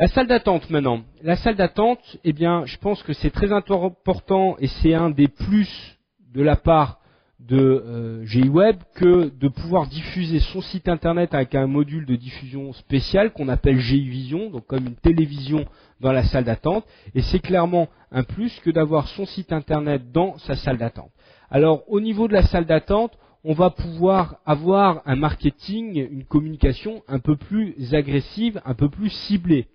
La salle d'attente maintenant. La salle d'attente, eh bien, je pense que c'est très important et c'est un des plus de la part de GI Web que de pouvoir diffuser son site internet avec un module de diffusion spécial qu'on appelle GI Vision, donc comme une télévision dans la salle d'attente. Et c'est clairement un plus que d'avoir son site internet dans sa salle d'attente. Alors, au niveau de la salle d'attente, on va pouvoir avoir un marketing, une communication un peu plus agressive, un peu plus ciblée.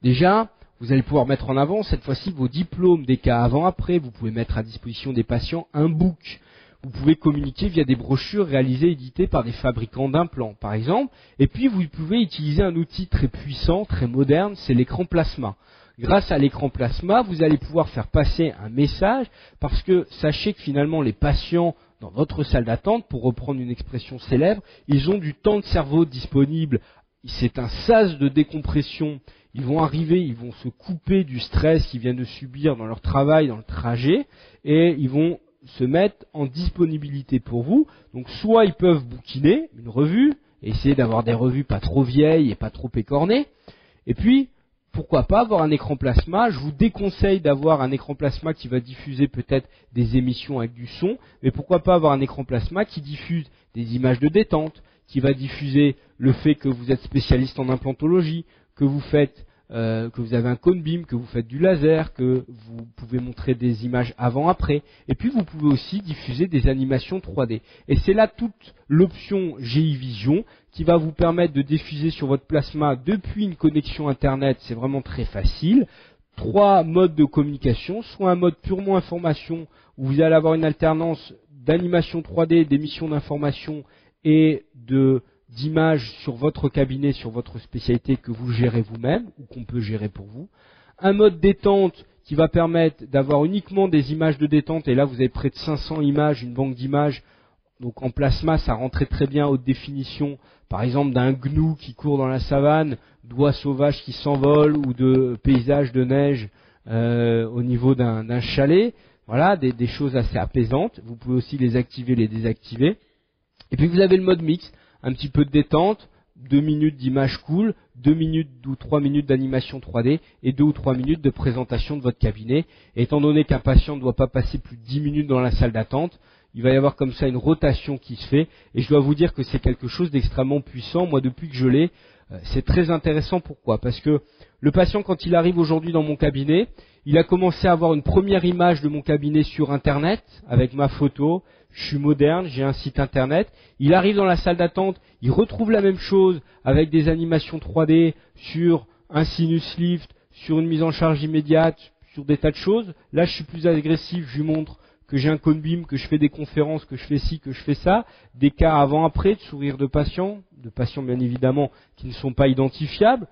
Déjà, vous allez pouvoir mettre en avant cette fois-ci vos diplômes, des cas avant-après. Vous pouvez mettre à disposition des patients un book. Vous pouvez communiquer via des brochures réalisées, éditées par des fabricants d'implants, par exemple. Et puis, vous pouvez utiliser un outil très puissant, très moderne, c'est l'écran plasma. Grâce à l'écran plasma, vous allez pouvoir faire passer un message parce que sachez que finalement, les patients dans votre salle d'attente, pour reprendre une expression célèbre, ils ont du temps de cerveau disponible. C'est un sas de décompression. Ils vont arriver, ils vont se couper du stress qu'ils viennent de subir dans leur travail, dans le trajet, et ils vont se mettre en disponibilité pour vous. Donc soit ils peuvent bouquiner une revue, et essayer d'avoir des revues pas trop vieilles et pas trop écornées, et puis pourquoi pas avoir un écran plasma. Je vous déconseille d'avoir un écran plasma qui va diffuser peut-être des émissions avec du son, mais pourquoi pas avoir un écran plasma qui diffuse des images de détente, qui va diffuser le fait que vous êtes spécialiste en implantologie, que vous faites, que vous avez un cone beam, que vous faites du laser, que vous pouvez montrer des images avant-après. Et puis vous pouvez aussi diffuser des animations 3D. Et c'est là toute l'option GI Vision qui va vous permettre de diffuser sur votre plasma depuis une connexion Internet. C'est vraiment très facile. 3 modes de communication, soit un mode purement information où vous allez avoir une alternance d'animation 3D, d'émissions d'information et d'images sur votre cabinet, sur votre spécialité que vous gérez vous-même ou qu'on peut gérer pour vous. Un mode détente qui va permettre d'avoir uniquement des images de détente, et là vous avez près de 500 images, une banque d'images. Donc en plasma, ça rentrait très bien haute définition, par exemple d'un gnou qui court dans la savane, d'oies sauvages qui s'envolent ou de paysages de neige au niveau d'un chalet. Voilà, des choses assez apaisantes. Vous pouvez aussi les activer, les désactiver. Et puis vous avez le mode mix, un petit peu de détente, 2 minutes d'image cool, 2 minutes ou 3 minutes d'animation 3D et 2 ou 3 minutes de présentation de votre cabinet. Et étant donné qu'un patient ne doit pas passer plus de 10 minutes dans la salle d'attente, il va y avoir comme ça une rotation qui se fait. Et je dois vous dire que c'est quelque chose d'extrêmement puissant. Moi, depuis que je l'ai, c'est très intéressant. Pourquoi ? Parce que le patient, quand il arrive aujourd'hui dans mon cabinet, il a commencé à avoir une première image de mon cabinet sur Internet, avec ma photo. Je suis moderne, j'ai un site Internet. Il arrive dans la salle d'attente, il retrouve la même chose avec des animations 3D sur un sinus lift, sur une mise en charge immédiate, sur des tas de choses. Là, je suis plus agressif, je lui montre que j'ai un cone beam, que je fais des conférences, que je fais ci, que je fais ça, des cas avant-après, de sourires de patients bien évidemment qui ne sont pas identifiables.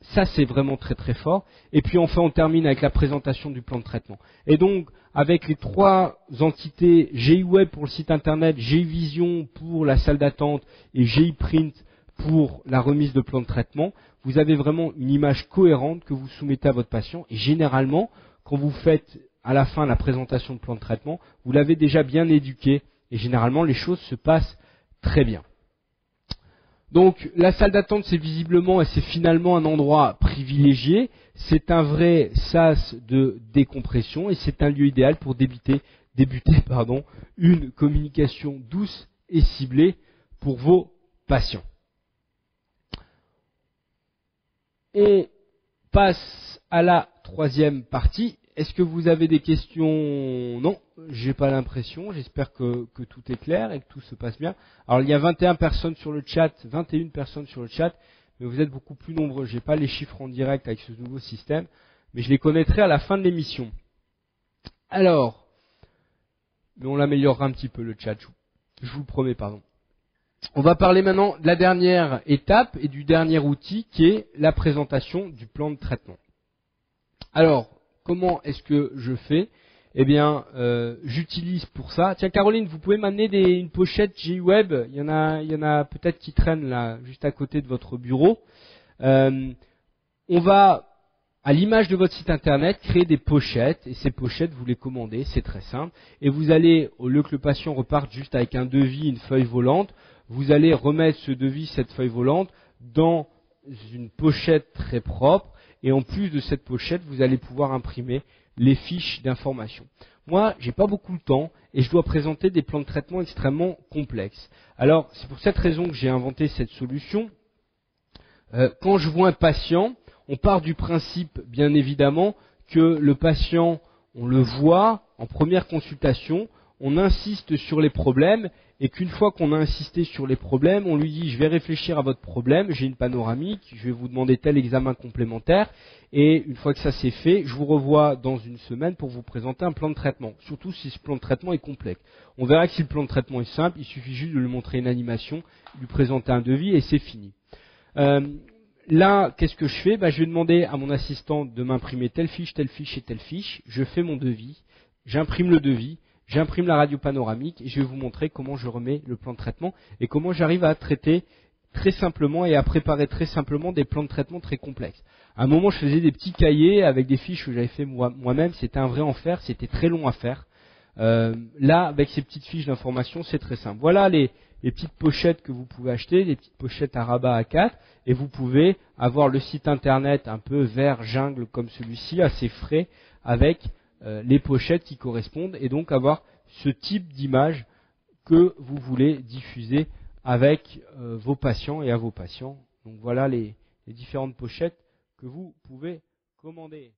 Ça, c'est vraiment très très fort. Et puis enfin, on termine avec la présentation du plan de traitement. Et donc, avec les 3 entités, GI Web pour le site internet, GI Vision pour la salle d'attente et GI Print pour la remise de plan de traitement, vous avez vraiment une image cohérente que vous soumettez à votre patient. Et généralement, quand vous faites à la fin la présentation de plan de traitement, vous l'avez déjà bien éduqué. Et généralement, les choses se passent très bien. Donc la salle d'attente, c'est visiblement et c'est finalement un endroit privilégié. C'est un vrai sas de décompression et c'est un lieu idéal pour débuter une communication douce et ciblée pour vos patients. On passe à la 3e partie. Est-ce que vous avez des questions ? Non, j'ai pas l'impression. J'espère que tout est clair et que tout se passe bien. Alors il y a 21 personnes sur le chat, 21 personnes sur le chat, mais vous êtes beaucoup plus nombreux. J'ai pas les chiffres en direct avec ce nouveau système, mais je les connaîtrai à la fin de l'émission. Alors, mais on l'améliorera un petit peu le chat, je vous le promets, pardon. On va parler maintenant de la dernière étape et du dernier outil qui est la présentation du plan de traitement. Alors, comment est-ce que je fais ? Eh bien, j'utilise pour ça. Tiens, Caroline, vous pouvez m'amener une pochette GI Web. Il y en a peut-être qui traînent là, juste à côté de votre bureau. On va, à l'image de votre site internet, créer des pochettes. Et ces pochettes, vous les commandez, c'est très simple. Et vous allez, au lieu que le patient reparte juste avec un devis, une feuille volante, vous allez remettre ce devis, cette feuille volante, dans une pochette très propre, et en plus de cette pochette, vous allez pouvoir imprimer les fiches d'information. Moi, j'ai pas beaucoup de temps et je dois présenter des plans de traitement extrêmement complexes. Alors, c'est pour cette raison que j'ai inventé cette solution. Quand je vois un patient, on part du principe, bien évidemment, que le patient, on le voit en première consultation, on insiste sur les problèmes, et qu'une fois qu'on a insisté sur les problèmes, on lui dit « je vais réfléchir à votre problème, j'ai une panoramique, je vais vous demander tel examen complémentaire, et une fois que ça c'est fait, je vous revois dans une semaine pour vous présenter un plan de traitement, surtout si ce plan de traitement est complexe. On verra que si le plan de traitement est simple, il suffit juste de lui montrer une animation, lui présenter un devis, et c'est fini. Là, qu'est-ce que je fais? Je vais demander à mon assistant de m'imprimer telle fiche et telle fiche. Je fais mon devis, j'imprime le devis, j'imprime la radio panoramique et je vais vous montrer comment je remets le plan de traitement et comment j'arrive à traiter très simplement et à préparer très simplement des plans de traitement très complexes. À un moment, je faisais des petits cahiers avec des fiches que j'avais fait moi-même. C'était un vrai enfer, c'était très long à faire. Là, avec ces petites fiches d'information, c'est très simple. Voilà les petites pochettes que vous pouvez acheter, les petites pochettes à rabat A4, et vous pouvez avoir le site internet un peu vert jungle comme celui-ci, assez frais, avec les pochettes qui correspondent, et donc avoir ce type d'image que vous voulez diffuser avec vos patients et à vos patients. Donc voilà les différentes pochettes que vous pouvez commander.